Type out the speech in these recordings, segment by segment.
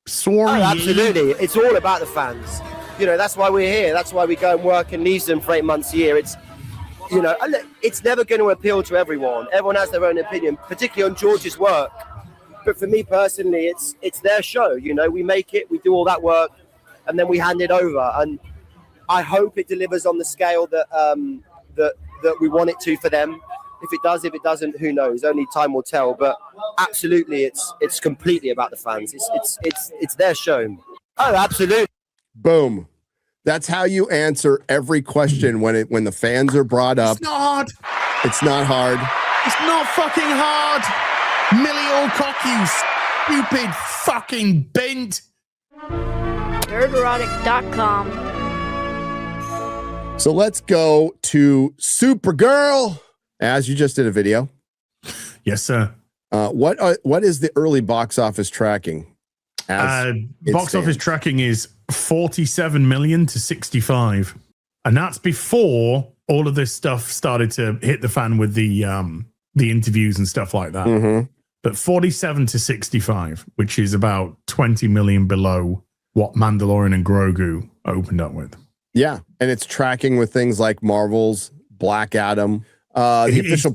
Sorry. Oh, absolutely. It's all about the fans. You know, that's why we're here. That's why we go and work and leave them for 8 months a year. It's, you know, it's never going to appeal to everyone. Everyone has their own opinion, particularly on George's work. But for me personally, it's their show. You know, we make it, we do all that work, and then we hand it over. And I hope it delivers on the scale that that we want it to for them. If it does, if it doesn't, who knows? Only time will tell. But absolutely, it's completely about the fans. It's their show. Oh, absolutely. Boom. That's how you answer every question when the fans are brought up. It's not hard. It's not hard. It's not fucking hard. Millie Alcock, you stupid fucking bint. Nerdrotic.com. So let's go to Supergirl, as you just did a video. Yes, sir. What is the early box office tracking? Box office tracking is 47 million to 65, and that's before all of this stuff started to hit the fan with the interviews and stuff like that. Mm-hmm. But 47 to 65, which is about 20 million below what Mandalorian and Grogu opened up with. Yeah, and it's tracking with things like Marvel's Black Adam. It's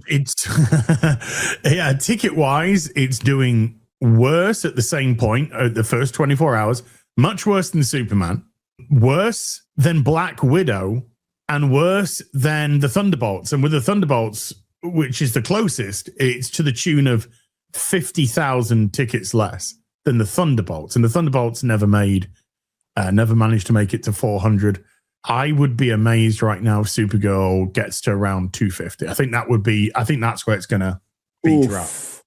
yeah, ticket wise, it's doing worse at the same point at the first 24 hours, much worse than Superman, worse than Black Widow, and worse than the Thunderbolts. And with the Thunderbolts, which is the closest, it's to the tune of 50,000 tickets less than the Thunderbolts. And the Thunderbolts never managed to make it to 400. I would be amazed right now if Supergirl gets to around 250. I think that's where it's going to be dropped.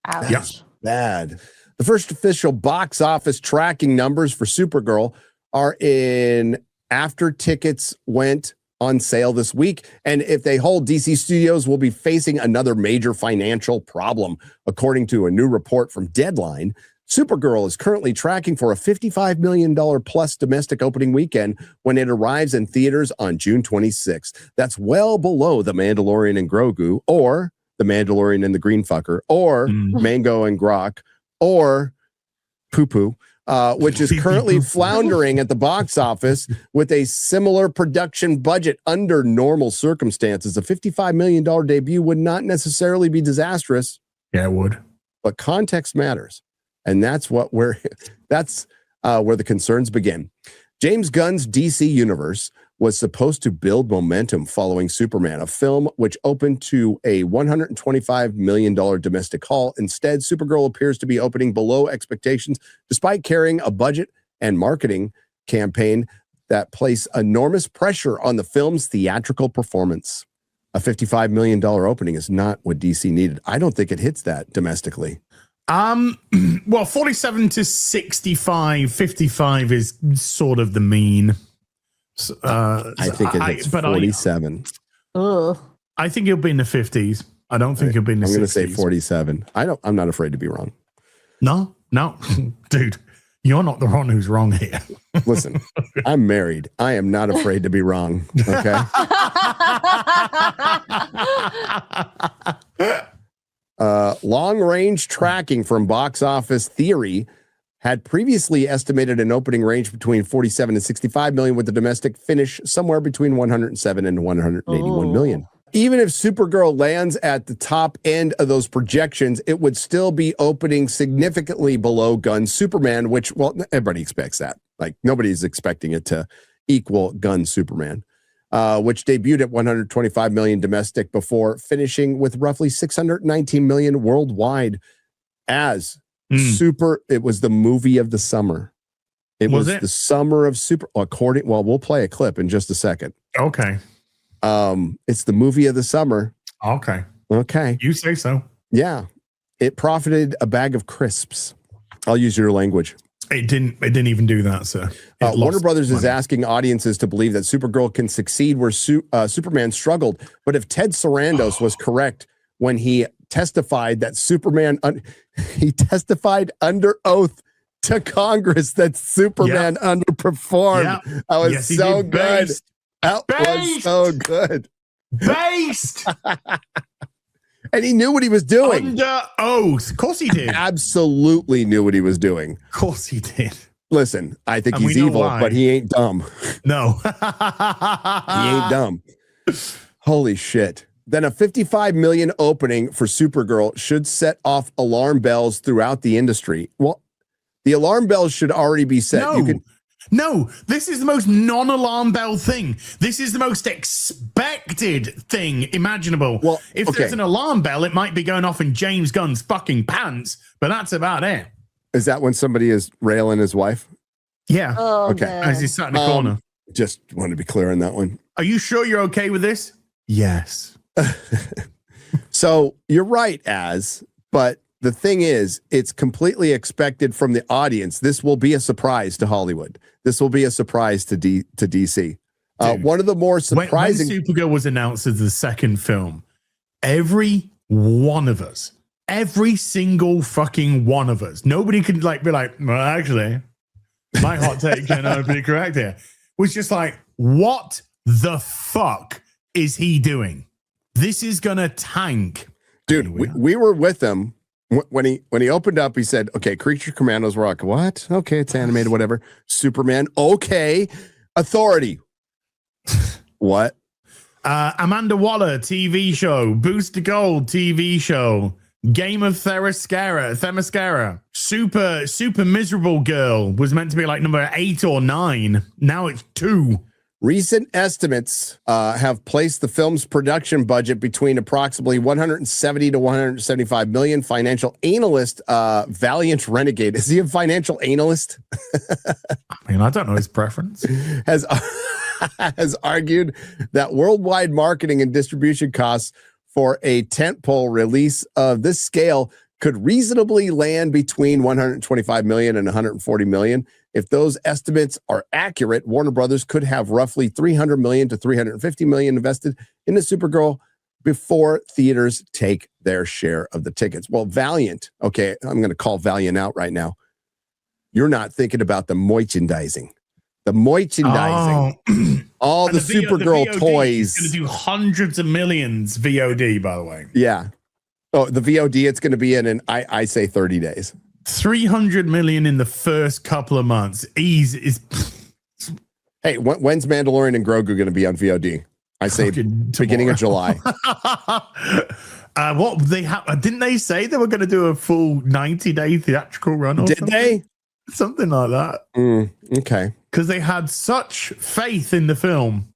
That's bad. The first official box office tracking numbers for Supergirl are in after tickets went on sale this week. And if they hold, DC Studios will be facing another major financial problem. According to a new report from Deadline, Supergirl is currently tracking for a $55 million plus domestic opening weekend when it arrives in theaters on June 26th. That's well below The Mandalorian and Grogu, or The Mandalorian and the Green Fucker, or Mango and Grok, or Poo Poo, which is currently floundering at the box office with a similar production budget. Under normal circumstances, a $55 million debut would not necessarily be disastrous. Yeah, it would. But context matters. And that's where the concerns begin. James Gunn's DC universe was supposed to build momentum following Superman, a film which opened to a $125 million domestic haul. Instead, Supergirl appears to be opening below expectations, despite carrying a budget and marketing campaign that place enormous pressure on the film's theatrical performance. A $55 million opening is not what DC needed. I don't think it hits that domestically. Well, 47 to 65, 55 is sort of the mean. I think it hits 47. I think it'll be in the 50s. I don't think it'll be in the 60s. I'm going to say 47. I'm not afraid to be wrong. No, dude, you're not the one who's wrong here. Listen, I'm married. I am not afraid to be wrong. Okay. Long-range tracking from Box Office Theory had previously estimated an opening range between 47 and 65 million, with the domestic finish somewhere between 107 and 181 million. Even if Supergirl lands at the top end of those projections, it would still be opening significantly below Gunn's Superman, which, well, everybody expects that. Like, nobody's expecting it to equal Gunn's Superman. Which debuted at 125 million domestic before finishing with roughly 619 million worldwide. As it was the movie of the summer. It was the summer of we'll play a clip in just a second. Okay. It's the movie of the summer. Okay. You say so. Yeah. It profited a bag of crisps. I'll use your language. It didn't even do that, sir. Warner Brothers is asking audiences to believe that Supergirl can succeed where Superman struggled. But if Ted Sarandos was correct when he testified that he testified under oath to Congress that Superman underperformed. That was so good. That was so good. Based. And he knew what he was doing. Under oath. Of course he did. Absolutely knew what he was doing. Of course he did. Listen, I think And he's we know evil, why. but he ain't dumb. No. He ain't dumb. Holy shit. Then a 55 million opening for Supergirl should set off alarm bells throughout the industry. Well, the alarm bells should already be set. No, this is the most non-alarm bell thing. This is the most expected thing imaginable. Well, if there's an alarm bell, it might be going off in James Gunn's fucking pants, but that's about it. Is that when somebody is railing his wife? Yeah. Oh, Okay. man. As he's sat in the corner. Just wanted to be clear on that one. Are you sure you're okay with this? Yes. So you're right, but the thing is, it's completely expected from the audience. This will be a surprise to Hollywood. This will be a surprise to DC. One of the more surprising. When Supergirl was announced as the second film, every one of us, every single fucking one of us, nobody could be like, well, actually, my hot take cannot be correct here. Was just like, what the fuck is he doing? This is gonna tank. Dude, we were with him when he opened up. He said, okay, Creature Commandos were like, what? Okay, it's animated, whatever. Superman, okay. Authority. What? Amanda Waller TV show, Booster Gold TV show, Game of Themyscira, Super Miserable Girl was meant to be like number 8 or 9. Now it's 2. Recent estimates have placed the film's production budget between approximately 170 to 175 million. Financial analyst Valiant Renegade, is he a financial analyst? I mean, I don't know his preference. has argued that worldwide marketing and distribution costs for a tentpole release of this scale could reasonably land between 125 million and 140 million. If those estimates are accurate, Warner Brothers could have roughly 300 million to 350 million invested in the Supergirl before theaters take their share of the tickets. Well, Valiant, okay, I'm going to call Valiant out right now. You're not thinking about the merchandising. The merchandising. Oh. All the Supergirl VOD toys. It's going to do hundreds of millions VOD, by the way. Yeah. Oh, the VOD, it's going to be in I say 30 days. 300 million in the first couple of months. Hey, when's Mandalorian and Grogu going to be on VOD? I say beginning of July. What they didn't they say they were going to do a full 90-day theatrical run? Or Did something? they? Something like that. Okay. Because they had such faith in the film.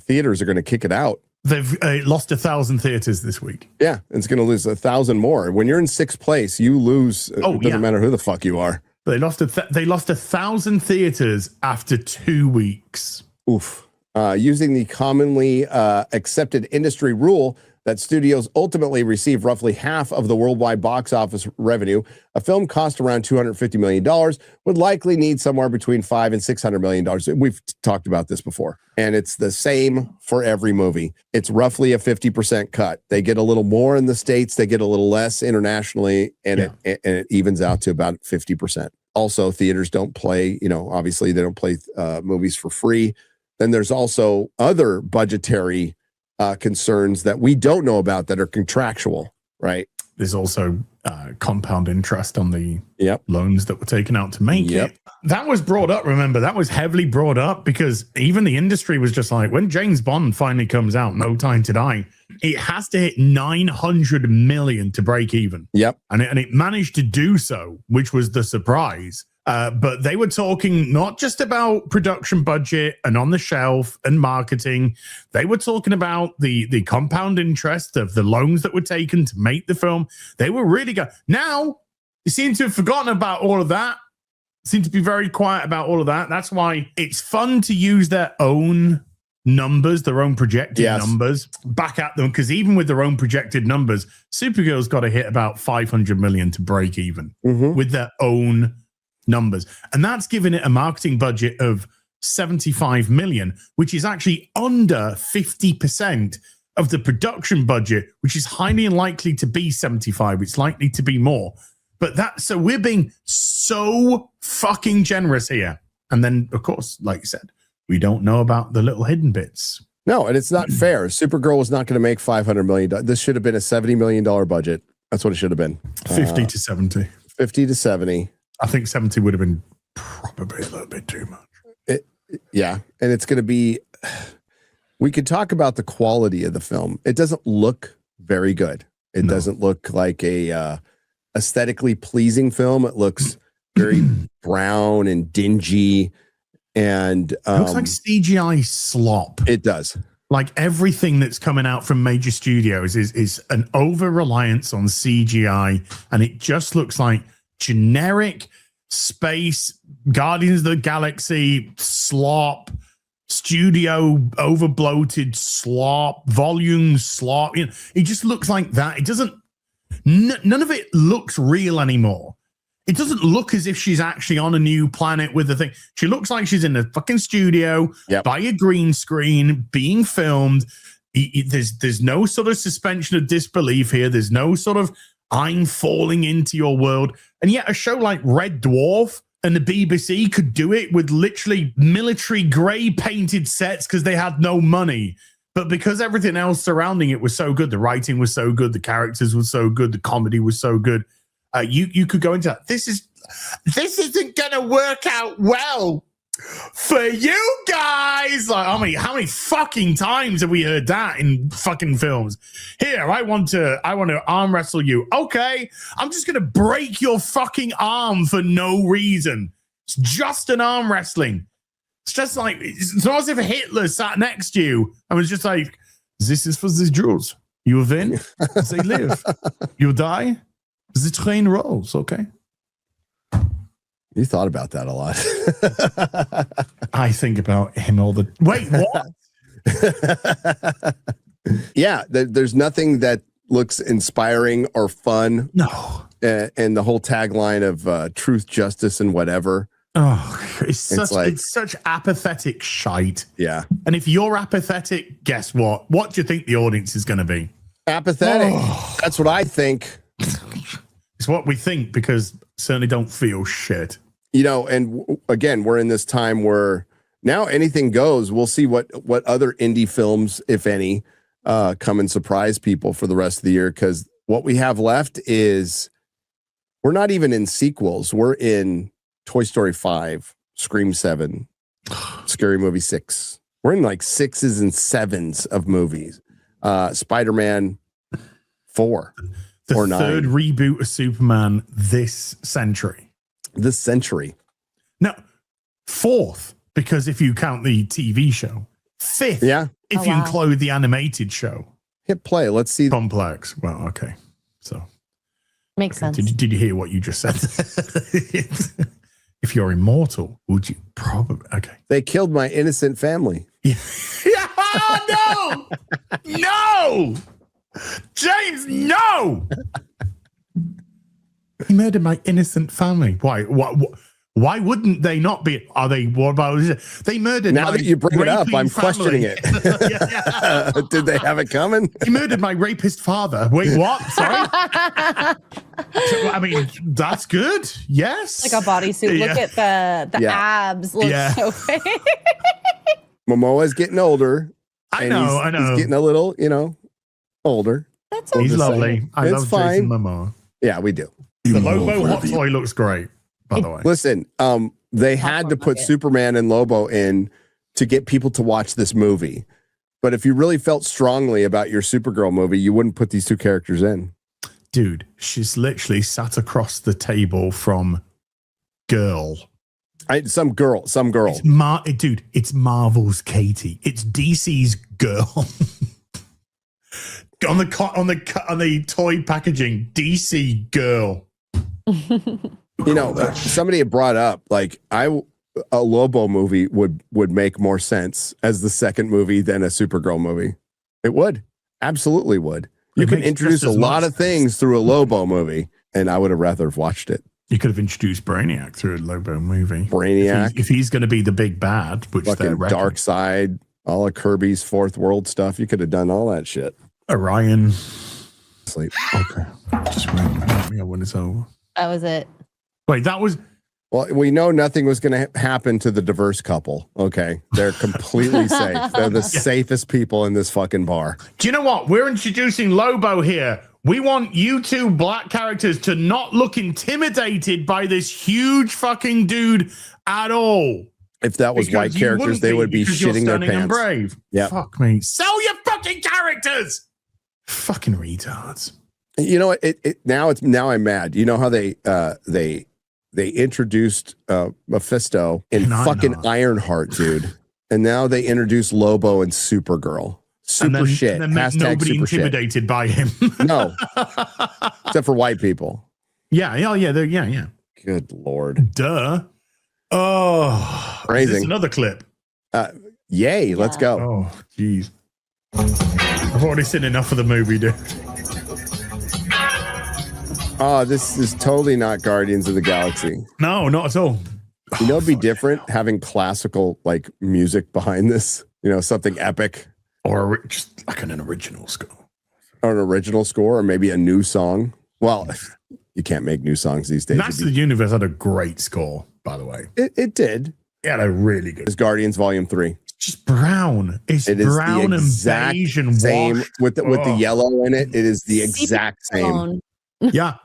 Theaters are going to kick it out. They've lost 1,000 theaters this week. Yeah, it's going to lose 1,000 more. When you're in 6th place, you lose. It doesn't matter who the fuck you are. They lost 1,000 theaters after 2 weeks. Oof. Using the commonly accepted industry rule that studios ultimately receive roughly half of the worldwide box office revenue, a film cost around $250 million would likely need somewhere between $500 and $600 million. We've talked about this before, and it's the same for every movie. It's roughly a 50% cut. They get a little more in the States, they get a little less internationally, and it evens out to about 50%. Also, theaters don't play, obviously they don't play movies for free. Then there's also other budgetary concerns that we don't know about that are contractual, right? There's also compound interest on the Yep. loans that were taken out to make it. That was brought up, remember, that was heavily brought up because even the industry was just like, when James Bond finally comes out, No Time to Die, it has to hit 900 million to break even. Yep. And it managed to do so, which was the surprise. But they were talking not just about production budget and on the shelf and marketing. They were talking about the compound interest of the loans that were taken to make the film. They were really good. Now, you seem to have forgotten about all of that. Seem to be very quiet about all of that. That's why it's fun to use their own numbers, their own projected numbers back at them. Because even with their own projected numbers, Supergirl's got to hit about 500 million to break even with their own numbers. And that's given it a marketing budget of 75 million, which is actually under 50% of the production budget, which is highly unlikely to be 75. It's likely to be more. But so we're being so fucking generous here. And then, of course, like you said, we don't know about the little hidden bits. No, and it's not fair. Supergirl was not going to make $500 million. This should have been a $70 million budget. That's what it should have been. 50 to 70. 50 to 70. I think 70 would have been probably a little bit too much. Yeah. And it's going to be, we could talk about the quality of the film. It doesn't look very good. It doesn't look like a aesthetically pleasing film. It looks very brown and dingy. And it looks like CGI slop. It does. Like everything that's coming out from major studios is an over-reliance on CGI, and it just looks like generic space Guardians of the Galaxy slop, studio over-bloated slop, volume slop. You know, it just looks like that. It doesn't. None of it looks real anymore. It doesn't look as if she's actually on a new planet with the thing. She looks like she's in a fucking studio by a green screen being filmed. There's no sort of suspension of disbelief here. There's no sort of I'm falling into your world. And yet a show like Red Dwarf and the BBC could do it with literally military gray painted sets because they had no money. But because everything else surrounding it was so good, the writing was so good, the characters were so good, the comedy was so good. You could go into that. This isn't gonna work out well for you guys. Like, how many fucking times have we heard that in fucking films? Here, I want to arm wrestle you. Okay, I'm just gonna break your fucking arm for no reason. It's just an arm wrestling. It's just like it's not as if Hitler sat next to you and was just like, "This is for the Jews. You win, they live. You die." The train rolls, okay? You thought about that a lot. I think about him all the... Wait, what? Yeah, there's nothing that looks inspiring or fun. No. And the whole tagline of truth, justice, and whatever. Oh, it's such apathetic shite. Yeah. And if you're apathetic, guess what? What do you think the audience is going to be? Apathetic. Oh. That's what I think. It's what we think because certainly don't feel shit. You know, and again, we're in this time where now anything goes. We'll see what other indie films, if any, come and surprise people for the rest of the year. Because what we have left is we're not even in sequels. We're in Toy Story 5, Scream 7, Scary Movie 6. We're in like 6s and 7s of movies. Spider-Man 4. The or 9. Third reboot of Superman this century. This century. No, 4th, because if you count the TV show. 5th, if you include the animated show. Hit play. Let's see. Complex. Well, okay. So. Makes sense. Did you hear what you just said? If you're immortal, would you probably... Okay. They killed my innocent family. Yeah. Oh, no! No! James, no! He murdered my innocent family. Why? Why wouldn't they not be? Are they? What about? They murdered. Now that you bring it up, I'm questioning family. it. Did they have it coming? He murdered my rapist father. Wait, what? Sorry. I mean, that's good. Yes. Like a bodysuit. Look at the abs. Look so fake. Momoa's getting older. I know. He's getting a little, older. That's okay. He's lovely. I love Jason Momoa. Yeah, we do. The Lobo hot toy looks great, by the way. Listen, they had to put Superman and Lobo in to get people to watch this movie. But if you really felt strongly about your Supergirl movie, you wouldn't put these two characters in. Dude, she's literally sat across the table from Girl. Some girl. Dude, it's Marvel's Katie. It's DC's Girl. on the toy packaging, DC Girl. Somebody had brought up like a Lobo movie would make more sense as the second movie than a Supergirl movie. It would. Absolutely would. You can introduce a lot of things through a Lobo movie, and I would have rather have watched it. You could have introduced Brainiac through a Lobo movie. Brainiac. If he's going to be the big bad, which they're Dark Side, all of Kirby's Fourth World stuff, you could have done all that shit. Orion. Sleep. Okay. Just wait me when it's over. That was it. Wait, that was Well, we know nothing was going to happen to the diverse couple. Okay. They're completely safe. They're the safest people in this fucking bar. Do you know what? We're introducing Lobo here. We want you two black characters to not look intimidated by this huge fucking dude at all. If that was white characters, they would be shitting their pants. Brave. Yeah. Fuck me. Sell your fucking characters. Fucking retards. You know what? Now I'm mad. You know how they introduced Mephisto in fucking Ironheart, dude, and now they introduced Lobo and Supergirl. Super shit. And then nobody intimidated shit. by him. No, except for white people. Yeah. Good Lord. Duh. Oh, amazing. Is this another clip? Yay! Let's go. Oh, jeez. I've already seen enough of the movie, dude. Oh, this is totally not Guardians of the Galaxy. No, not at all. You know, it'd be different having classical like music behind this. You know, something epic, or just like an original score, or an original score, or maybe a new song. Well, you can't make new songs these days. Masters of the Universe had a great score, by the way. It did. It had a really good. It's Guardians Volume 3. It's just brown. It's brown and beige and same washed. with the yellow in it. It is the exact same. Yeah.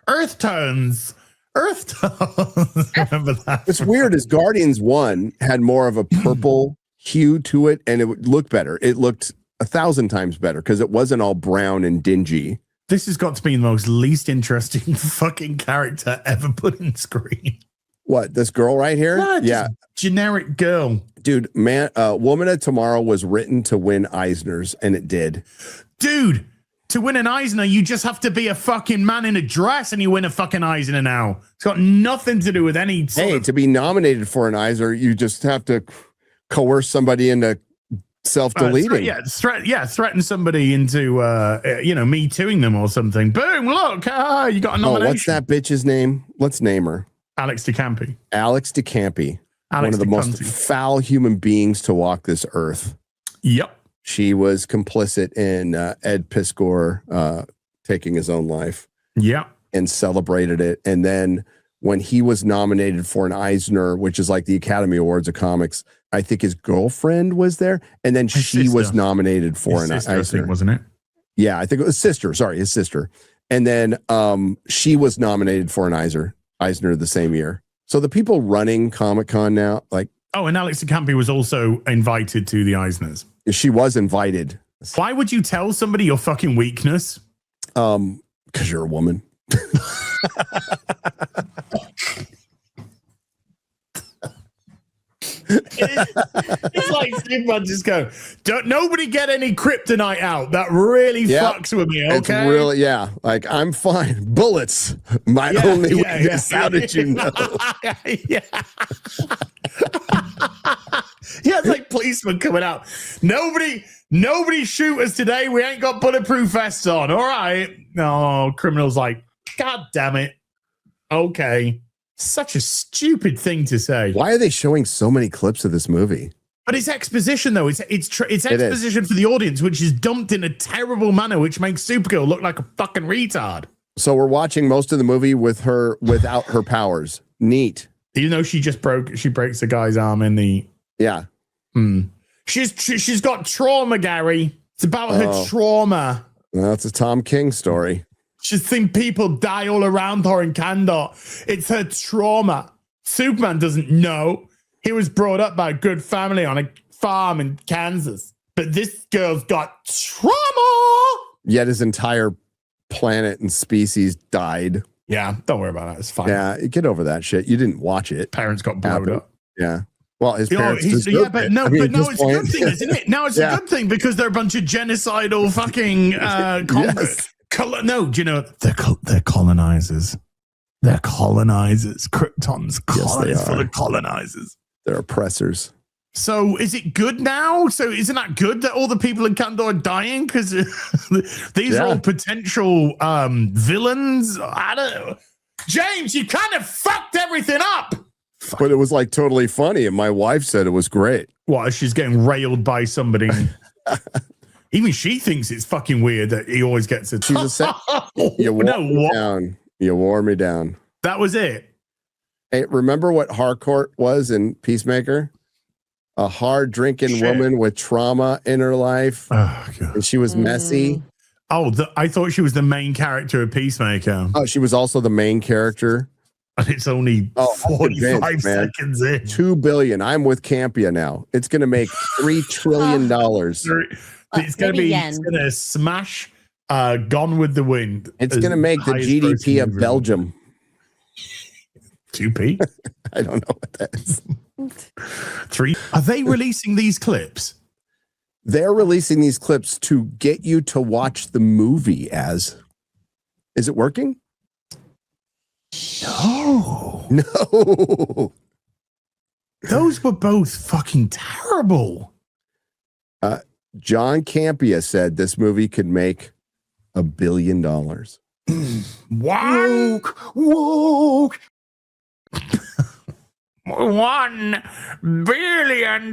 Earth tones. Remember that? What's weird is Guardians 1 had more of a purple hue to it, and it would look better. It looked 1,000 times better because it wasn't all brown and dingy. This has got to be the most least interesting fucking character ever put in screen. What, this girl right here? Yeah. Generic girl. Dude, man, Woman of Tomorrow was written to win Eisners, and it did. Dude, to win an Eisner, you just have to be a fucking man in a dress and you win a fucking Eisner now. It's got nothing to do with any to be nominated for an Eisner, you just have to coerce somebody into self-deleting. Threaten somebody into me tooing them or something. Boom, look, you got a nomination. Oh, what's that bitch's name? Let's name her. Alex DeCampi. One of the most foul human beings to walk this earth. Yep. She was complicit in Ed Piskor taking his own life. Yeah. And celebrated it. And then when he was nominated for an Eisner, which is like the Academy Awards of comics, I think his girlfriend was there. And then she was nominated for an Eisner. Wasn't it? Yeah, I think it was his sister. And then she was nominated for an Eisner the same year. So the people running Comic-Con now, like... Oh, and Alex DeCampi was also invited to the Eisners. She was invited. Why would you tell somebody your fucking weakness? Because you're a woman. It's like Superman just go, don't nobody get any kryptonite out. That really fucks with me, okay? It's really, like, I'm fine. Bullets, my only weakness. How did you know? It's like policemen coming out. Nobody shoot us today. We ain't got bulletproof vests on. All right. No, criminals like, God damn it. Okay. Such a stupid thing to say. Why are they showing so many clips of this movie? But it's exposition, though. It's exposition for the audience, which is dumped in a terrible manner, which makes Supergirl look like a fucking retard. So we're watching most of the movie with her without her powers. Neat. Even though she breaks the guy's arm in the... Yeah. She's got trauma, Gary. It's about her trauma. That's a Tom King story. She's seen people die all around her in Kandor. It's her trauma. Superman doesn't know. He was brought up by a good family on a farm in Kansas. But this girl's got trauma. Yet his entire planet and species died. Yeah, don't worry about that. It's fine. Yeah, get over that shit. You didn't watch it. Parents got blown up. Yeah. Well, his parents. But it's a good thing, isn't it? Now it's a good thing because they're a bunch of genocidal fucking convicts. No, do you know they're colonizers? They're colonizers. Krypton's full of colonizers. They're oppressors. So is it good now? So isn't that good that all the people in Kandor are dying? Because these are all potential villains. I don't know. James, you kind of fucked everything up. But it was like totally funny, and my wife said it was great. What? She's getting railed by somebody. Even she thinks it's fucking weird that he always gets it. She's a you wore me down. You wore me down. That was it. Hey, remember what Harcourt was in Peacemaker? A hard drinking woman with trauma in her life. Oh, God. And she was messy. Oh, I thought she was the main character of Peacemaker. Oh, she was also the main character. And it's only 45 seconds in. $2 billion. I'm with Campia now. It's going to make $3 trillion. It's going to smash Gone with the Wind. It's going to make the GDP of Belgium. 2p? I don't know what that is. 3. Are they releasing these clips? They're releasing these clips to get you to watch the movie. Is it working? No. Those were both fucking terrible. John Campia said this movie could make $1 billion. Woke. $1 billion.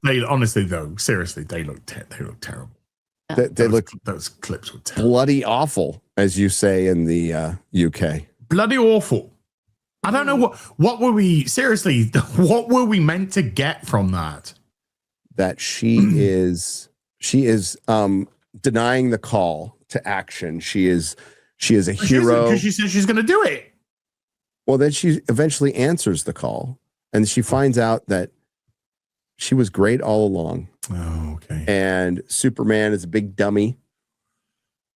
They honestly, though, seriously, they look terrible. Those clips were terrible. Bloody awful, as you say in the UK. Bloody awful. I don't know what were we seriously. What were we meant to get from that? That she is denying the call to action. She is a hero because she says she's going to do it. Well, then she eventually answers the call, and she finds out that she was great all along. Oh, okay. And Superman is a big dummy.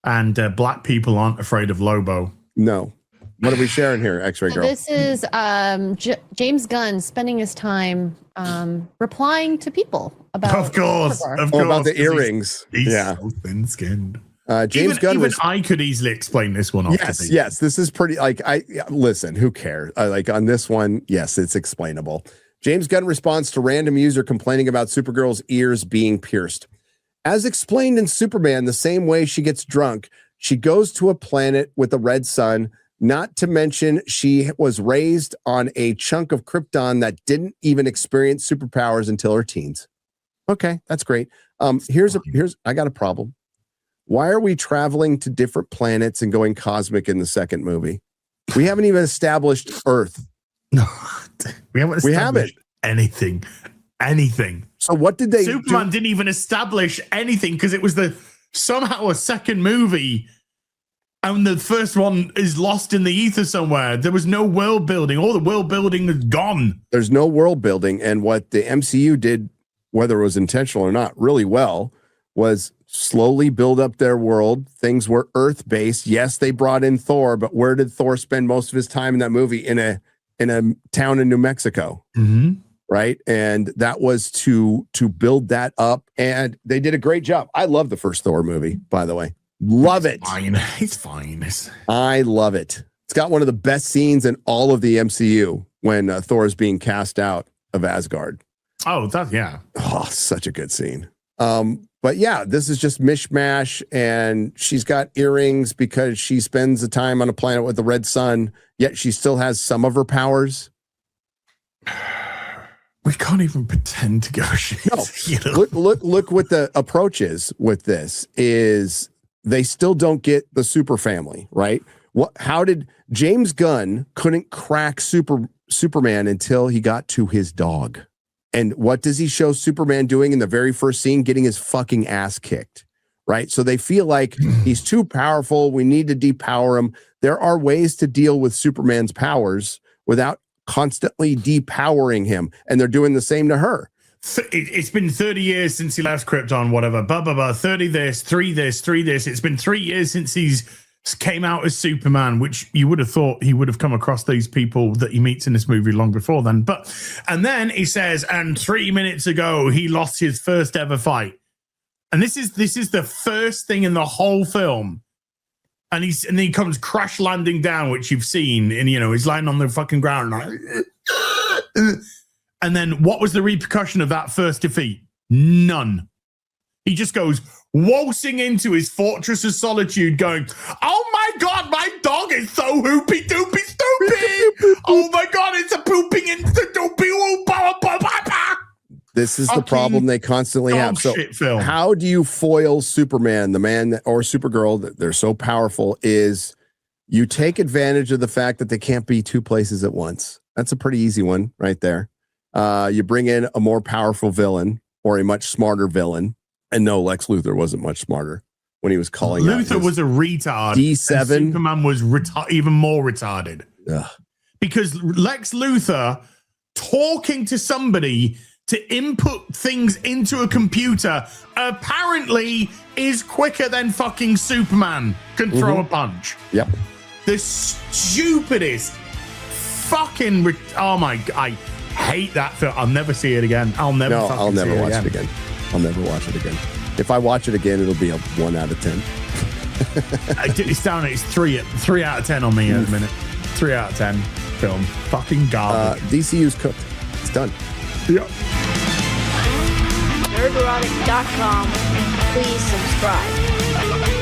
And black people aren't afraid of Lobo. No. What are we sharing here, X-Ray Girl? This is James Gunn spending his time replying to people about. Of course. About the earrings. He's so thin-skinned. James Gunn even I could easily explain this one off. Yes. This is pretty. Listen. Who cares? On this one, yes, it's explainable. James Gunn responds to random user complaining about Supergirl's ears being pierced. As explained in Superman, the same way she gets drunk, she goes to a planet with a red sun. Not to mention, she was raised on a chunk of Krypton that didn't even experience superpowers until her teens. Okay, that's great. I got a problem. Why are we traveling to different planets and going cosmic in the second movie? We haven't even established Earth. No, we haven't anything. So what did they Superman didn't even establish anything because it was somehow a second movie. And the first one is lost in the ether somewhere. There was no world building. All the world building is gone. There's no world building. And what the MCU did, whether it was intentional or not, really well, was slowly build up their world. Things were Earth-based. Yes, they brought in Thor, but where did Thor spend most of his time in that movie? In a town in New Mexico. Mm-hmm. Right? And that was to build that up. And they did a great job. I love the first Thor movie, by the way. Love it. It's fine. I love it. It's got one of the best scenes in all of the MCU when Thor is being cast out of Asgard. Oh, yeah. Oh, such a good scene. But yeah, this is just mishmash, and she's got earrings because she spends the time on a planet with the red sun, yet she still has some of her powers. We can't even pretend to go shit. No. Look what the approach is with this is they still don't get the super family, right? How did James Gunn couldn't crack Superman until he got to his dog? And what does he show Superman doing in the very first scene? Getting his fucking ass kicked, right? So they feel like he's too powerful. We need to depower him. There are ways to deal with Superman's powers without constantly depowering him. And they're doing the same to her. It's been 30 years since he left Krypton, whatever. 30 this, 3 this, 3 this. It's been 3 years since he's came out as Superman, which you would have thought he would have come across these people that he meets in this movie long before then. And then he says, and 3 minutes ago, he lost his first ever fight. And this is the first thing in the whole film. And he comes crash landing down, which you've seen, and he's lying on the fucking ground. And then what was the repercussion of that first defeat? None. He just goes waltzing into his fortress of solitude going, oh my God, my dog is so hoopy doopy stupid. Oh my God, it's a pooping instant doopy. This is the problem they constantly have. So how do you foil Superman, the man or Supergirl that they're so powerful is You take advantage of the fact that they can't be two places at once. That's a pretty easy one right there. You bring in a more powerful villain or a much smarter villain. And no, Lex Luthor wasn't much smarter when he was calling Luthor was a retard. D7. Superman was even more retarded. Ugh. Because Lex Luthor talking to somebody to input things into a computer apparently is quicker than fucking Superman can throw a punch. Yep. The stupidest fucking oh my god, I hate that film. I'll never see it again. I'll never watch it again. I'll never watch it again. If I watch it again, it'll be a 1 out of 10. It's down. It's 3 out of 10 on me at the minute. 3 out of 10 film. Fucking garbage. DCU's cooked. It's done. Yep. Nerderotic.com. Please subscribe.